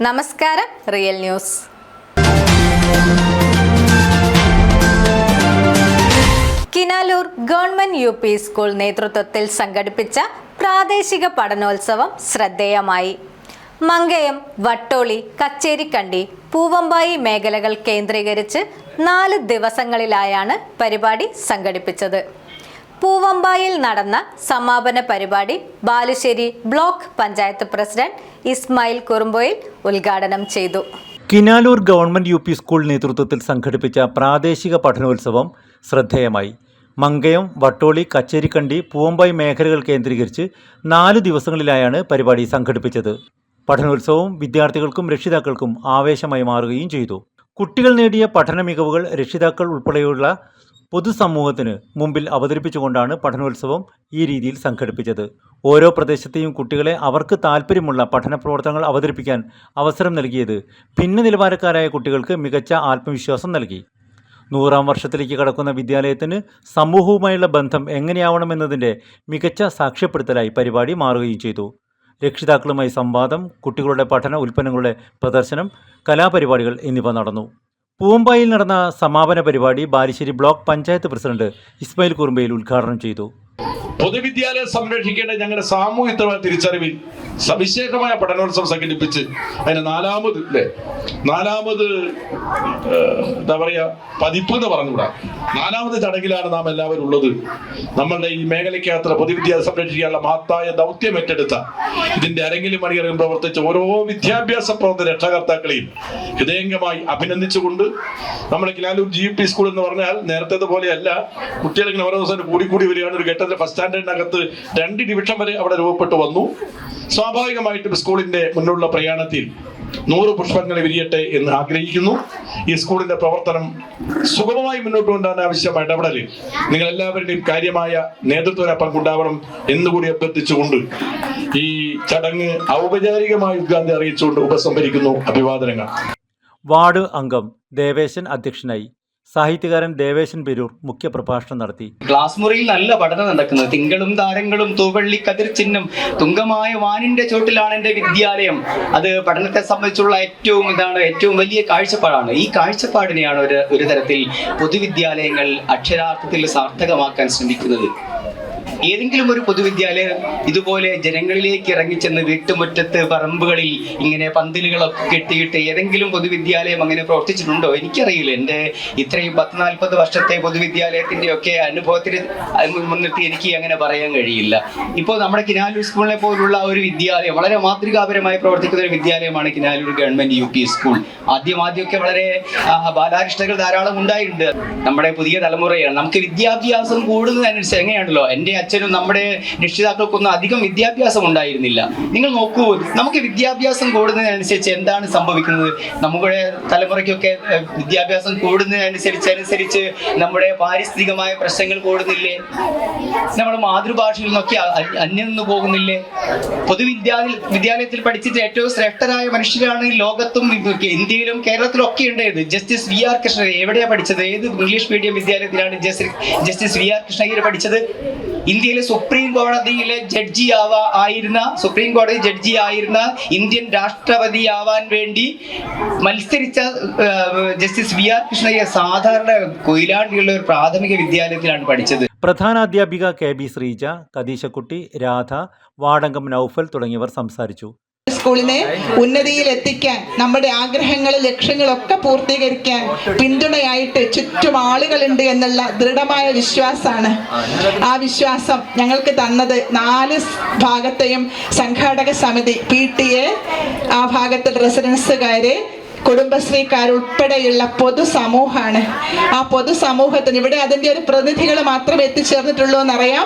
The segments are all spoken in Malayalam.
നമസ്കാരം. Real news. Kinaloor government U P school നേതൃത്വത്തിൽ സംഘടിപ്പിച്ച പ്രാദേശിക പഠനോത്സവം ശ്രദ്ധേയമായി. മങ്കയം, വട്ടോളി, കച്ചേരിക്കണ്ടി, പൂവമ്പായി മേഖലകൾ കേന്ദ്രീകരിച്ച് 4 ദിവസങ്ങളിലായാണ് പരിപാടി സംഘടിപ്പിച്ചത്. പൂവമ്പായിൽ നടന്ന സമാപന പരിപാടി ബാലുശ്ശേരി ബ്ലോക്ക് പഞ്ചായത്ത് പ്രസിഡന്റ് ഇസ്മായിൽ കുറുമ്പോയിൽ ഉദ്ഘാടനം ചെയ്തു. Kinaloor government U P school നേതൃത്വത്തിൽ സംഘടിപ്പിച്ച പ്രാദേശിക പഠനോത്സവം ശ്രദ്ധേയമായി. മങ്കയം, വട്ടോളി, കച്ചേരിക്കണ്ടി, പൂവമ്പായി മേഖലകൾ കേന്ദ്രീകരിച്ച് 4 ദിവസങ്ങളിലായാണ് പരിപാടി സംഘടിപ്പിച്ചത്. പഠനോത്സവം വിദ്യാർത്ഥികൾക്കും രക്ഷിതാക്കൾക്കും ആവേശമായി മാറുകയും ചെയ്തു. കുട്ടികൾ നേടിയ പഠന മികവുകൾ രക്ഷിതാക്കൾ ഉൾപ്പെടെയുള്ള പൊതുസമൂഹത്തിന് മുമ്പിൽ അവതരിപ്പിച്ചുകൊണ്ടാണ് പഠനോത്സവം ഈ രീതിയിൽ സംഘടിപ്പിച്ചത്. ഓരോ പ്രദേശത്തെയും കുട്ടികളെ അവർക്ക് താല്പര്യമുള്ള പഠന പ്രവർത്തനങ്ങൾ അവതരിപ്പിക്കാൻ അവസരം നൽകിയത് ഭിന്ന നിലവാരക്കാരായ കുട്ടികൾക്ക് മികച്ച ആത്മവിശ്വാസം നൽകി. 100ാം വർഷത്തിലേക്ക് കടക്കുന്ന വിദ്യാലയത്തിന് സമൂഹവുമായുള്ള ബന്ധം എങ്ങനെയാവണമെന്നതിൻ്റെ മികച്ച സാക്ഷ്യപ്പെടുത്തലായി പരിപാടി മാറുകയും ചെയ്തു. രക്ഷിതാക്കളുമായി സംവാദം, കുട്ടികളുടെ പഠന ഉൽപ്പന്നങ്ങളുടെ പ്രദർശനം, കലാപരിപാടികൾ എന്നിവ നടന്നു. പൂവമ്പായിൽ നടന്ന സമാപന പരിപാടി ബാലുശ്ശേരി ബ്ലോക്ക് പഞ്ചായത്ത് പ്രസിഡന്റ് ഇസ്മായിൽ കുറുമ്പോയിൽ ഉദ്ഘാടനം ചെയ്തു. പൊതുവിദ്യാലയം സംരക്ഷിക്കേണ്ട ഞങ്ങളുടെ സാമൂഹികമായ തിരിച്ചറിവിൽ സവിശേഷമായ പഠനോത്സവം സംഘടിപ്പിച്ച് അതിന് നാലാമത് എന്താ പറയാ പതിപ്പ് എന്ന് പറഞ്ഞുകൂടാ, 4ാമത് ചടങ്ങിലാണ് നാം എല്ലാവരും ഉള്ളത്. നമ്മളുടെ ഈ മേഖലയ്ക്കകത്ത് പൊതുവിദ്യാലയം സംരക്ഷിക്കാനുള്ള മഹത്തായ ദൗത്യം ഏറ്റെടുത്ത ഇതിന്റെ അരങ്ങിലും മണിയറങ്ങും പ്രവർത്തിച്ച ഓരോ വിദ്യാഭ്യാസ പ്രവർത്തന രക്ഷകർത്താക്കളെയും ഹൃദയംഗമായി അഭിനന്ദിച്ചുകൊണ്ട് നമ്മുടെ കിനാലൂർ GUP സ്കൂൾ എന്ന് പറഞ്ഞാൽ നേരത്തെ പോലെയല്ല, കുട്ടികൾ ഇങ്ങനെ ഓരോ ദിവസം കൂടി വരികയാണ്. ഒരു ഘട്ടത്തിൽ ഫസ്റ്റ് സ്റ്റാൻഡേർഡിനകത്ത് 2 ഡിവിഷൻ വരെ അവിടെ രൂപപ്പെട്ടു വന്നു. സ്വാഭാവികമായിട്ടും സ്കൂളിന്റെ മുന്നിലുള്ള പ്രയാണത്തിൽ 100 പുഷ്പങ്ങൾ വിരിയട്ടെ എന്ന് ആഗ്രഹിക്കുന്നു. ഈ സ്കൂളിന്റെ പ്രവർത്തനം സുഗമമായി മുന്നോട്ട് കൊണ്ടുപോകാൻ ആവശ്യമായ ഇടപെടൽ നിങ്ങൾ എല്ലാവരുടെയും കാര്യമായ നേതൃത്വ പങ്കുണ്ടാവണം എന്നുകൂടി അഭ്യർത്ഥിച്ചുകൊണ്ട് ഈ ചടങ്ങ് ഔപചാരികമായി ഉദ്ഘാടനം അറിയിച്ചുകൊണ്ട് ഉപസംഹരിക്കുന്നു. അഭിവാദനങ്ങൾ. വാർഡ് അംഗം ദേവേശൻ അധ്യക്ഷനായി. സാഹിത്യകാരൻ ദേവേശൻ പെരൂർ മുഖ്യപ്രഭാഷണം നടത്തി. ക്ലാസ് മുറിയിൽ നല്ല പഠനം നടക്കുന്നത്. തിങ്കളും താരങ്ങളും തൂവള്ളി കതിർ ചിഹ്നം തുങ്കമായ വാനിന്റെ ചോട്ടിലാണ് എൻ്റെ വിദ്യാലയം. അത് പഠനത്തെ സംബന്ധിച്ചുള്ള ഏറ്റവും വലിയ കാഴ്ചപ്പാടാണ്. ഈ കാഴ്ചപ്പാടിനെയാണ് ഒരു തരത്തിൽ പൊതുവിദ്യാലയങ്ങൾ അക്ഷരാർത്ഥത്തിൽ സാർത്ഥകമാക്കാൻ ശ്രമിക്കുന്നത്. ഏതെങ്കിലും ഒരു പൊതുവിദ്യാലയം ഇതുപോലെ ജനങ്ങളിലേക്ക് ഇറങ്ങിച്ചെന്ന് വീട്ടുമുറ്റത്ത് പറമ്പുകളിൽ ഇങ്ങനെ പന്തലുകളൊക്കെ കെട്ടിയിട്ട് ഏതെങ്കിലും പൊതുവിദ്യാലയം അങ്ങനെ പ്രവർത്തിച്ചിട്ടുണ്ടോ? എനിക്കറിയില്ല. എൻ്റെ ഇത്രയും 10-40 വർഷത്തെ പൊതുവിദ്യാലയത്തിൻ്റെ ഒക്കെ അനുഭവത്തിന് മുൻനിർത്തി എനിക്ക് അങ്ങനെ പറയാൻ കഴിയില്ല. ഇപ്പോൾ നമ്മുടെ കിനാലൂർ സ്കൂളിനെ പോലുള്ള ഒരു വിദ്യാലയം, വളരെ മാതൃകാപരമായി പ്രവർത്തിക്കുന്ന ഒരു വിദ്യാലയമാണ് കിനാലൂർ ഗവൺമെന്റ് UP സ്കൂൾ. ആദ്യമൊക്കെ വളരെ ബാലാരിഷ്ടകൾ ധാരാളം ഉണ്ടായിട്ടുണ്ട്. നമ്മുടെ പുതിയ തലമുറയാണ്. നമുക്ക് വിദ്യാഭ്യാസം കൂടുന്നതനുസരിച്ച് എങ്ങനെയാണല്ലോ, എൻ്റെ അച്ഛനും നമ്മുടെ രക്ഷിതാക്കൾക്കൊന്നും അധികം വിദ്യാഭ്യാസം ഉണ്ടായിരുന്നില്ല. നിങ്ങൾ നോക്കൂ, നമുക്ക് വിദ്യാഭ്യാസം കൂടുന്നതിനനുസരിച്ച് എന്താണ് സംഭവിക്കുന്നത്? നമ്മുടെ തലമുറയ്ക്കൊക്കെ വിദ്യാഭ്യാസം കൂടുന്നതിനനുസരിച്ച് നമ്മുടെ പാരിസ്ഥിതികമായ പ്രശ്നങ്ങൾ കൂടുന്നില്ലേ? നമ്മുടെ മാതൃഭാഷയിൽ നിന്നൊക്കെ അന്യം നിന്ന് പോകുന്നില്ലേ? വിദ്യാലയത്തിൽ പഠിച്ചിട്ട് ഏറ്റവും ശ്രേഷ്ഠരായ മനുഷ്യരാണ് ലോകത്തും ഇന്ത്യയിലും കേരളത്തിലും ഒക്കെ ഉണ്ടായത്. ജസ്റ്റിസ് VR കൃഷ്ണയ്യർ എവിടെയാണ് പഠിച്ചത്? ഏത് English medium വിദ്യാലയത്തിലാണ് justice VR Krishna Iyer പഠിച്ചത്? ഇന്ത്യയിലെ സുപ്രീം കോടതി ജഡ്ജി ആയിരുന്ന ഇന്ത്യൻ രാഷ്ട്രപതിയാവാൻ വേണ്ടി മത്സരിച്ച ജസ്റ്റിസ് VR കൃഷ്ണയ്യർ സാധാരണ കൊയിലാണ്ടിയുള്ള ഒരു പ്രാഥമിക വിദ്യാലയത്തിലാണ് പഠിച്ചത്. പ്രധാനാധ്യാപിക KB ശ്രീജ, കദീശക്കുട്ടി, രാധ, വാർഡംഗം നൗഫൽ തുടങ്ങിയവർ സംസാരിച്ചു. സ്കൂളിനെ ഉന്നതിയിൽ എത്തിക്കാൻ, നമ്മുടെ ആഗ്രഹങ്ങളും ലക്ഷ്യങ്ങളൊക്കെ പൂർത്തീകരിക്കാൻ പിന്തുണയായിട്ട് ചുറ്റും ആളുകളുണ്ട് എന്നുള്ള ദൃഢമായ വിശ്വാസമാണ്. ആ വിശ്വാസം ഞങ്ങൾക്ക് തന്നത് 4 ഭാഗത്തെയും സംഘാടക സമിതി, PTA, ആ ഭാഗത്തെ റെസിഡൻസുകാര്, കുടുംബശ്രീക്കാരുൾപ്പെടെയുള്ള പൊതുസമൂഹമാണ്. ആ പൊതുസമൂഹത്തിന് ഇവിടെ അതിൻ്റെ ഒരു പ്രതിനിധികൾ മാത്രമേ എത്തിച്ചേർന്നിട്ടുള്ളൂ എന്നറിയാം.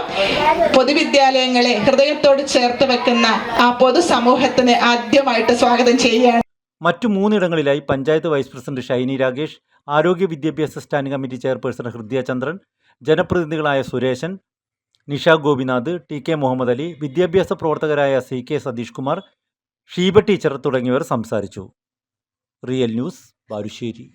പൊതുവിദ്യാലയങ്ങളെ ഹൃദയത്തോട് ചേർത്ത് വെക്കുന്ന ആ പൊതുസമൂഹത്തിന് ആദ്യമായിട്ട് സ്വാഗതം ചെയ്യുകയാണ്. മറ്റു 3 ഇടങ്ങളിലായി പഞ്ചായത്ത് വൈസ് പ്രസിഡന്റ് ഷൈനി രാഗേഷ്, ആരോഗ്യ വിദ്യാഭ്യാസ സ്റ്റാൻഡിംഗ് കമ്മിറ്റി ചെയർപേഴ്സൺ ഹൃദയ ചന്ദ്രൻ, ജനപ്രതിനിധികളായ സുരേശൻ, നിഷ ഗോപിനാഥ്, TK മുഹമ്മദ് അലി, വിദ്യാഭ്യാസ പ്രവർത്തകരായ CK സതീഷ് കുമാർ, ഷീബ ടീച്ചർ തുടങ്ങിയവർ സംസാരിച്ചു. Real news, Balussery.